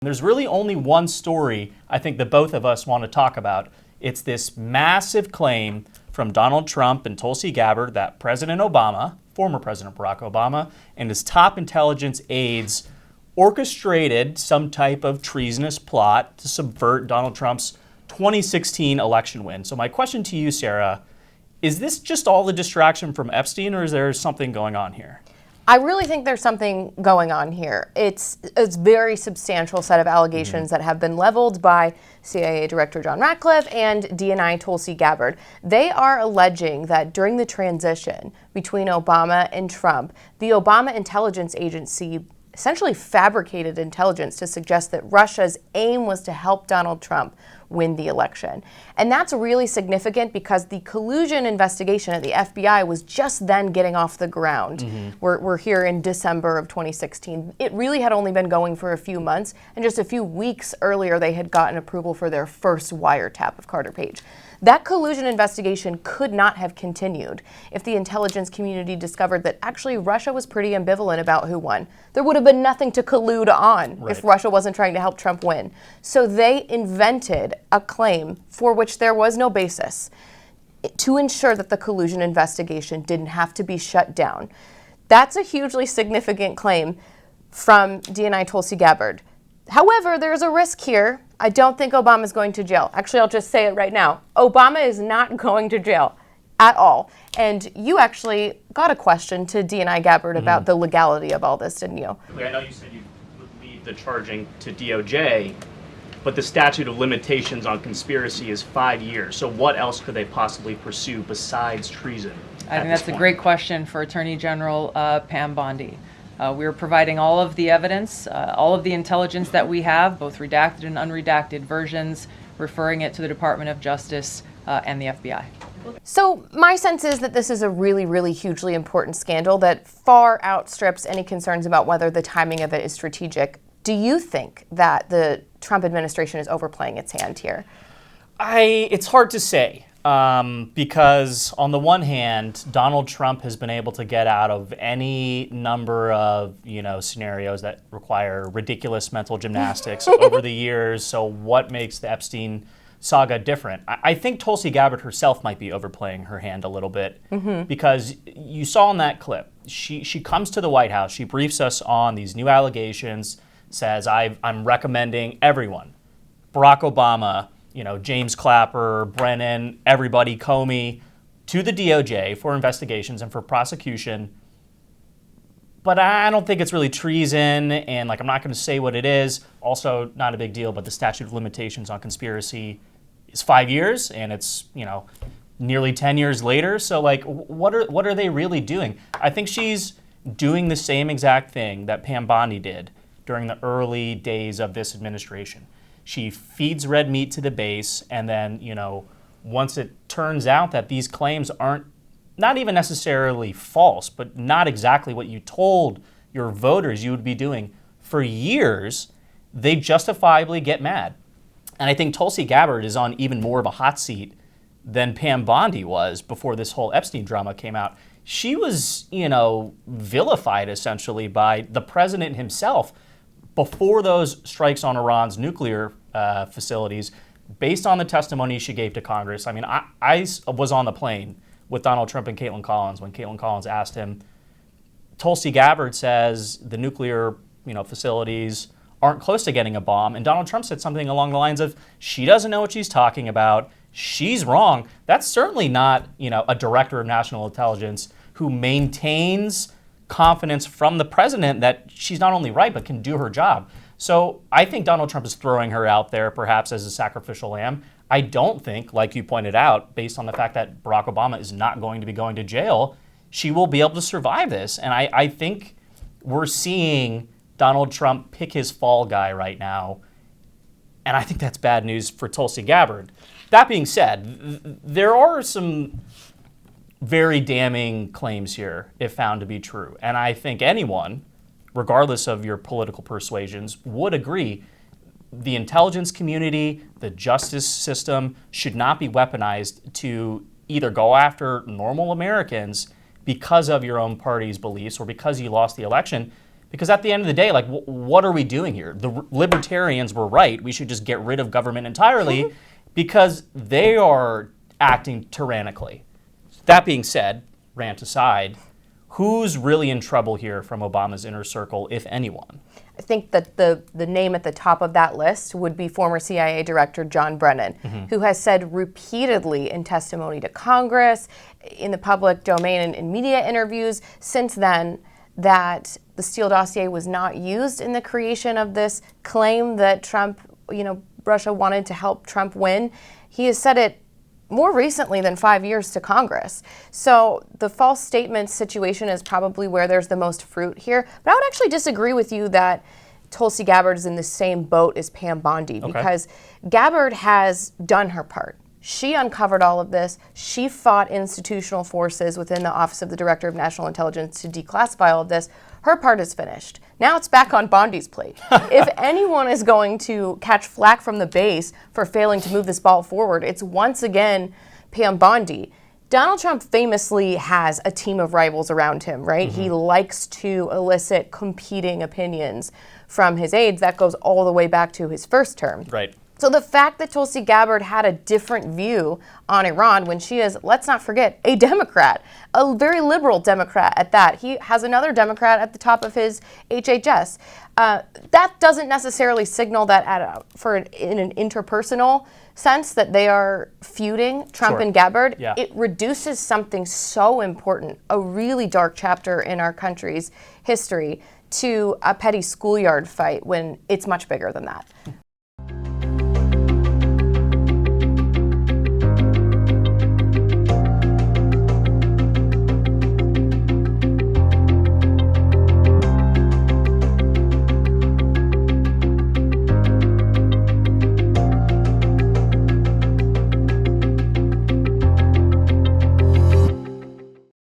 There's really only one story I think that both of us want to talk about. It's this massive claim from Donald Trump and Tulsi Gabbard that President Obama, former President Barack Obama, and his top intelligence aides orchestrated some type of treasonous plot to subvert Donald Trump's 2016 election win. So my question to you, Sarah, is this just all the distraction from Epstein, or is there something going on here? I really think there's something going on here. It's a very substantial set of allegations that have been leveled by CIA Director John Ratcliffe and DNI Tulsi Gabbard. They are alleging that during the transition between Obama and Trump, the Obama intelligence agency essentially fabricated intelligence to suggest that Russia's aim was to help Donald Trump win the election. And that's really significant because the collusion investigation at the FBI was just then getting off the ground. We're here in December of 2016. It really had only been going for a few months, and just a few weeks earlier they had gotten approval for their first wiretap of Carter Page. That collusion investigation could not have continued if the intelligence community discovered that actually Russia was pretty ambivalent about who won. There would have been nothing to collude on if Russia wasn't trying to help Trump win. So they invented a claim for which there was no basis to ensure that the collusion investigation didn't have to be shut down. That's a hugely significant claim from DNI Tulsi Gabbard. However, there's a risk here. I don't think Obama's going to jail. Actually, I'll just say it right now. Obama is not going to jail at all. And you actually got a question to DNI Gabbard about the legality of all this, didn't you? I know you said you would leave the charging to DOJ, but the statute of limitations on conspiracy is 5 years. So what else could they possibly pursue besides treason? I think that's a great question for Attorney General Pam Bondi. We're providing all of the evidence, all of the intelligence that we have, both redacted and unredacted versions, referring it to the Department of Justice and the FBI. So my sense is that this is a really, really hugely important scandal that far outstrips any concerns about whether the timing of it is strategic. Do you think that the Trump administration is overplaying its hand here? It's hard to say. Because on the one hand, Donald Trump has been able to get out of any number of, scenarios that require ridiculous mental gymnastics over the years. So what makes the Epstein saga different? I think Tulsi Gabbard herself might be overplaying her hand a little bit because you saw in that clip, she comes to the White House, she briefs us on these new allegations, says, I'm recommending everyone, Barack Obama, James Clapper, Brennan, everybody, Comey, to the DOJ for investigations and for prosecution. But I don't think it's really treason, and I'm not going to say what it is. Also, not a big deal, but the statute of limitations on conspiracy is 5 years, and it's, nearly 10 years later. So, what are they really doing? I think she's doing the same exact thing that Pam Bondi did during the early days of this administration. She feeds red meat to the base, and then, once it turns out that these claims aren't not even necessarily false, but not exactly what you told your voters you would be doing for years, they justifiably get mad. And I think Tulsi Gabbard is on even more of a hot seat than Pam Bondi was before this whole Epstein drama came out. She was, vilified essentially by the president himself before those strikes on Iran's nuclear facilities, based on the testimony she gave to Congress. I mean, I was on the plane with Donald Trump and Caitlin Collins when Caitlin Collins asked him, Tulsi Gabbard says the nuclear facilities aren't close to getting a bomb. And Donald Trump said something along the lines of, she doesn't know what she's talking about. She's wrong. That's certainly not, a director of national intelligence who maintains confidence from the president that she's not only right, but can do her job. So I think Donald Trump is throwing her out there perhaps as a sacrificial lamb. I don't think, like you pointed out, based on the fact that Barack Obama is not going to be going to jail, she will be able to survive this. And I think we're seeing Donald Trump pick his fall guy right now. And I think that's bad news for Tulsi Gabbard. That being said, there are some very damning claims here if found to be true. And I think anyone, regardless of your political persuasions, would agree the intelligence community, the justice system should not be weaponized to either go after normal Americans because of your own party's beliefs or because you lost the election. Because at the end of the day, like, what are we doing here? The libertarians were right. We should just get rid of government entirely because they are acting tyrannically. That being said, rant aside, who's really in trouble here from Obama's inner circle, if anyone? I think that the name at the top of that list would be former CIA Director John Brennan, who has said repeatedly in testimony to Congress, in the public domain, and in media interviews since then, that the Steele dossier was not used in the creation of this claim that Trump, Russia wanted to help Trump win. He has said it more recently than 5 years to Congress. So the false statements situation is probably where there's the most fruit here. But I would actually disagree with you that Tulsi Gabbard is in the same boat as Pam Bondi, because Gabbard has done her part. She uncovered all of this. She fought institutional forces within the Office of the Director of National Intelligence to declassify all of this. Her part is finished. Now it's back on Bondi's plate. If anyone is going to catch flack from the base for failing to move this ball forward, it's once again Pam Bondi. Donald Trump famously has a team of rivals around him, right? He likes to elicit competing opinions from his aides. That goes all the way back to his first term. Right. So the fact that Tulsi Gabbard had a different view on Iran when she is, let's not forget, a Democrat, a very liberal Democrat at that. He has another Democrat at the top of his HHS. That doesn't necessarily signal that in an interpersonal sense that they are feuding, Trump and Gabbard. Yeah. It reduces something so important, a really dark chapter in our country's history, to a petty schoolyard fight when it's much bigger than that.